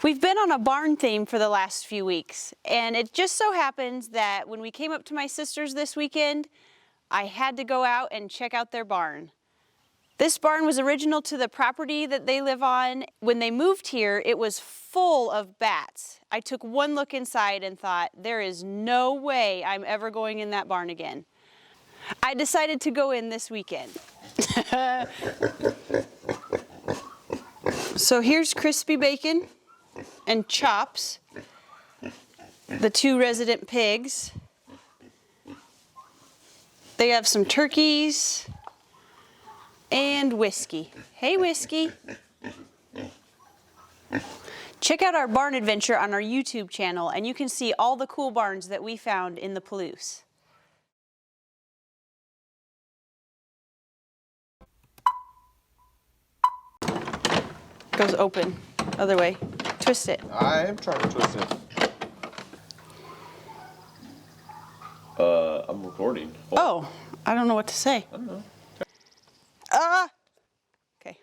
We've been on a barn theme for the last few weeks, and it just so happens that when we came up to my sister's this weekend, I had to go out and check out their barn. This barn was original to the property that they live on. When they moved here, it was full of bats. I took one look inside and thought, there is no way I'm ever going in that barn again. I decided to go in this weekend. So here's crispy bacon and Chops, the two resident pigs. They have some turkeys and Whiskey. Hey, Whiskey. Check out our barn adventure on our YouTube channel, and you can see all the cool barns that we found in the Palouse. Goes open, other way. Twist it. I am trying to twist it. I'm recording. Oh, I don't know what to say. I don't know. Ah! Okay.